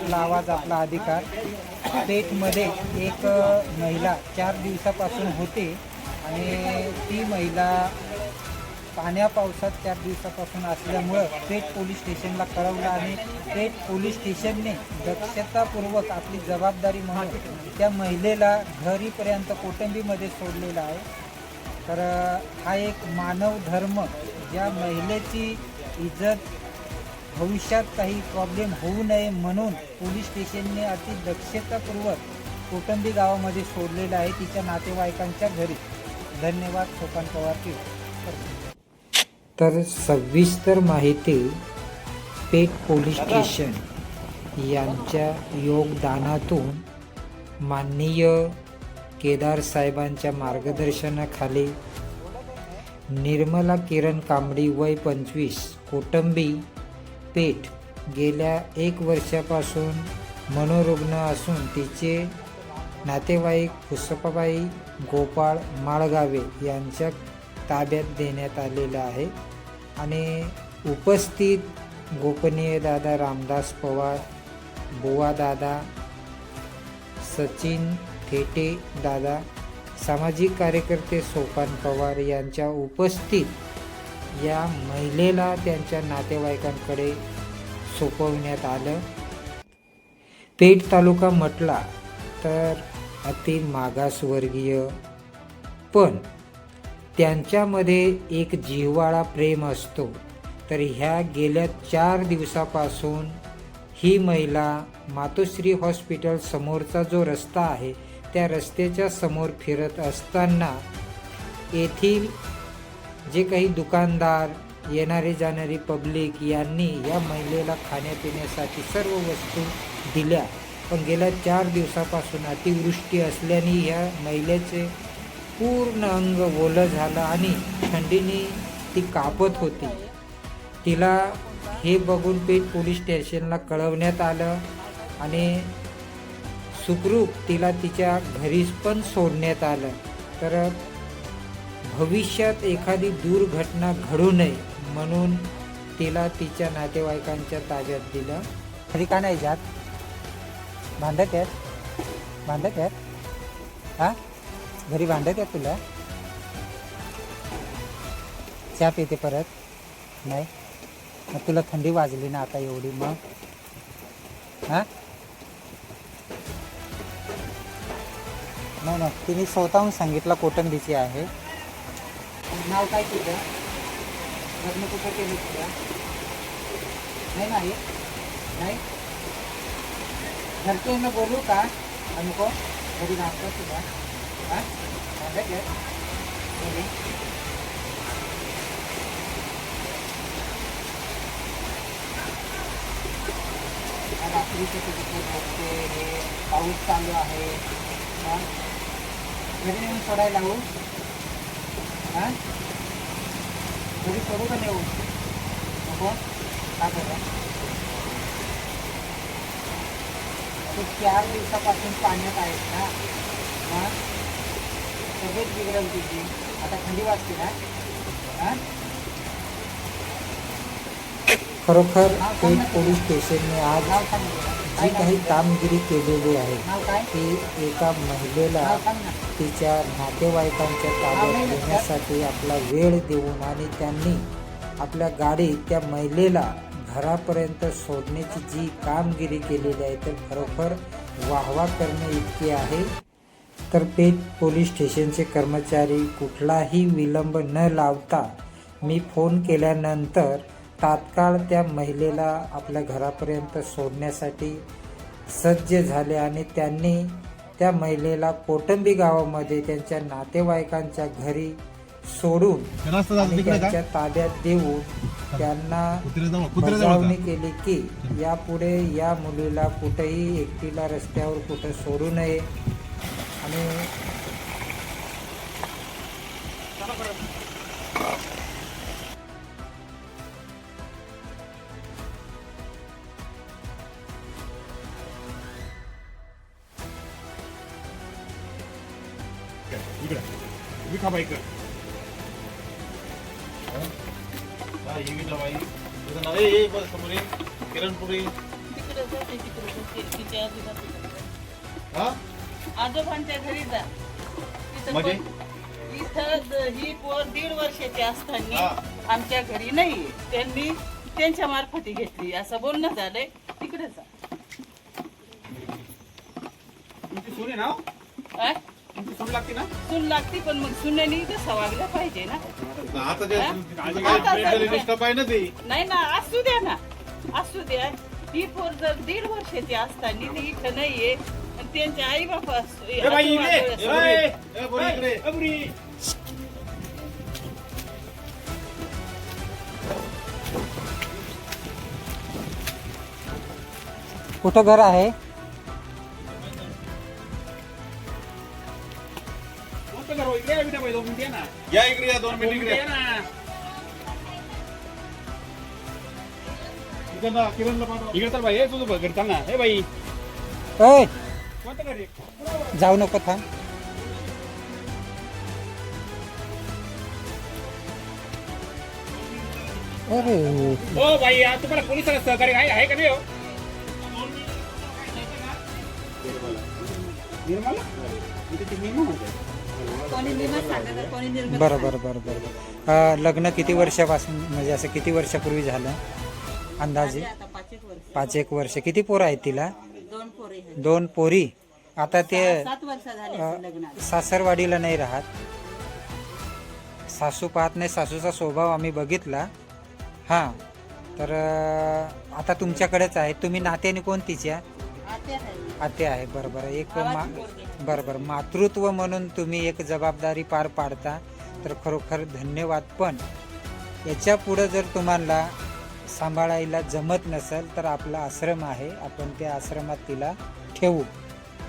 आपला आवाज आपला अधिकार. पेठमध्ये एक महिला 4 दिवसापासून होते आणि ती महिला पाण्या पावसात 4 दिवसापासून असल्यामुळं पेठ पोलीस स्टेशनला कळवलं आणि पेठ पोलीस स्टेशनने दक्षतापूर्वक आपली जबाबदारी म्हणून त्या महिलेला घरीपर्यंत कोटंबीमध्ये सोडलेला आहे. तर हा एक मानव धर्म, ज्या महिलेची इज्जत भविष्यात काही प्रॉब्लेम होऊ नये म्हणून पोलीस स्टेशनने अति दक्षतापूर्वक कोटंबी गावामध्ये सोडलेलं आहे तिच्या नातेवाईकांच्या घरी. धन्यवाद. सोपान पवार. तर सविस्तर माहिती पेठ पोलीस स्टेशन यांच्या योगदानातून माननीय केदार साहेबांच्या मार्गदर्शनाखाली निर्मला किरण कांबडी वय 25 कोटंबी पेठ गेल्या 1 वर्षापासून मनोरुग्ण असून तिचे नातेवाईक पुष्पाबाई गोपाळ माळगावे यांच्या ताब्यात देण्यात आलेलं आहे. आणि उपस्थित गोपनीय दादा रामदास पवार, बुवा दादा, सचिन थेटे दादा, सामाजिक कार्यकर्ते सोपान पवार यांच्या उपस्थित या महिलेला त्यांच्या नातेवाईकांकडे सोपवण्यात आलं. पेठ तालुका म्हटला तर अति मागासवर्गीय, पण त्यांच्यामध्ये एक जिव्हाळा प्रेम असतो. तर ह्या गेल्या 4 दिवसापासून ही महिला मातोश्री हॉस्पिटल समोरचा जो रस्ता आहे त्या रस्त्याच्या समोर फिरत असताना येथील जे काही दुकानदार, येणारे जाणारी पब्लिक यांनी या महिलेला खाण्यापिण्यासाठी सर्व वस्तू दिल्या. पण गेल्या 4 दिवसापासून अतिवृष्टी असल्याने या महिलेचे पूर्ण अंग ओलं झालं आणि थंडीने ती कापत होती. तिला हे बघून पेठ पोलीस स्टेशनला कळवण्यात आलं आणि सुखरूप तिला तिच्या घरीच पण सोडण्यात आलं. तर भविष्यात एखादी दुर्घटना घडू नये म्हणून तिला तिच्या नातेवाईकांच्या ताब्यात दिलं. घरी का नाही जात? भांडत आहेत हा? घरी भांडत आहेत तुला? चहा पिते परत नाही? मग तुला थंडी वाजली ना आता एवढी, मग हा? नाही ना, तिने स्वतःहून सांगितलं कोटंबीची आहे. नाव काय तुझं? लग्न कुठं केलं तुझं? नाही नाही घरच्यांना बोलू का? नको घरी नाचतो तुला हा? रात्रीचे तिथे बघते, हे पाऊस चालू आहे. घरी नेऊन सोडायला लावू? हां घरी सोडू का नेऊ? नको का करा? तू 4 दिवसापासून पाण्यात आहेस ना, हां तब्येत बिघडल तुझी. आता थंडी वाजते ना. हां खरोखर पेठ पोलीस स्टेशनने आज जी काही कामगिरी केलेली आहे ती एका महिलेला तिच्या नातेवाईकांच्या ताब्यात देण्यासाठी आपला वेळ देऊन आणि त्यांनी आपल्या गाडीत त्या महिलेला घरापर्यंत सोडण्याची जी कामगिरी केलेली आहे तर खरोखर वाहवा करणे इतके आहे. तर पेठ पोलीस स्टेशनचे कर्मचारी कुठलाही विलंब न लावता मी फोन केल्यानंतर तात्काळ त्या महिलेला आपल्या घरापर्यंत सोडण्यासाठी सज्ज झाले आणि त्यांनी त्या महिलेला कोटंबी गावामध्ये त्यांच्या नातेवाईकांच्या घरी सोडून आणि त्यांच्या ताब्यात देऊन त्यांना बजावणी केली की यापुढे या मुलीला कुठेही एकटीला रस्त्यावर कुठं सोडू नये. आणि इकडे खा बाई समोर किरणपुरी तिकडे जाते तिकडे तिच्या आजोबाच्या हा आजोबांच्या घरी जा तिथं म्हणजे? इथं ही पोर 1.5 वर्षाची असताना हा. आमच्या घरी नाही त्यांनी त्यांच्या मार्फती घेतली असं बोलणं झालंय तिकडे जा तुमची सून आहे ना हो? काय तुमची सून लागते ना सून लागती पण मग सुनेनी तसं वागलं पाहिजे ना आता ते हा? डिस्टर्ब आहे ना ते नाही ना असू द्या ना असू द्या ही पोर जर 1.5 वर्षाची असताना ती इथं नाहीये आणि त्यांचे आई बापा ए बाई इकडे ए बोरी इकडे ए बोरी कुठं घर आहे? कोणतं घर हो? इकडे या विटा बाई 2 मिनिटं या ना या इकडे या 2 मिनिटं इकडे या ना इकडं ना किरणला पाठवा इकडे चल बाई हे तुझं घर चाल ना हे बाई ओय कोणतं घर आहे जाऊ नको थांब. अरे हो बाई आज तुम्हाला पोलिसाला सहकार्य आहे का नाही हो निर्मला इथे ती निर्मला म्हणते. बरं बरं बरं बरं लग्न किती वर्षापासून म्हणजे असं किती वर्षापूर्वी झालं अंदाजे? 5-1 वर्ष. किती पोरं आहेत तिला? 2 पोरे 2 पोरी. आता ते 7 वर्ष झाले असेल लग्नाला सासरवाडीला नाही राहत. सासू पाहत नाही. सासूचा स्वभाव आम्ही बघितला. हां तर आता तुमच्याकडेच आहे. तुम्ही नात्याने कोण तिच्या? आत्या आहे. आत्या आहे. बरं बरं. एक भावाची पोरगी. बरं बरं मातृत्व म्हणून तुम्ही एक जबाबदारी पार पाडता तर खरोखर धन्यवाद. पण याच्या पुढं जर तुम्हाला सांभाळायला जमत नसेल तर आपला आश्रम आहे, आपण त्या आश्रमात तिला ठेवू.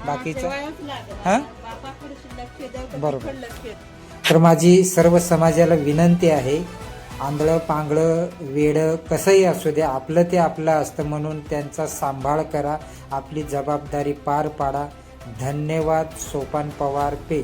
बाकीचं ठेवावंच लागेल. हां बापाकडे लक्ष द्यावं का बरोबर. तिकडं लक्ष द्यावं? तर माझी सर्व समाजाला विनंती आहे, आंधळं पांगळं वेडं कसंही असू द्या, आपलं ते आपलं असतं म्हणून त्यांचा सांभाळ करा, आपली जबाबदारी पार पाडा. धन्यवाद. सोपान पवार पे.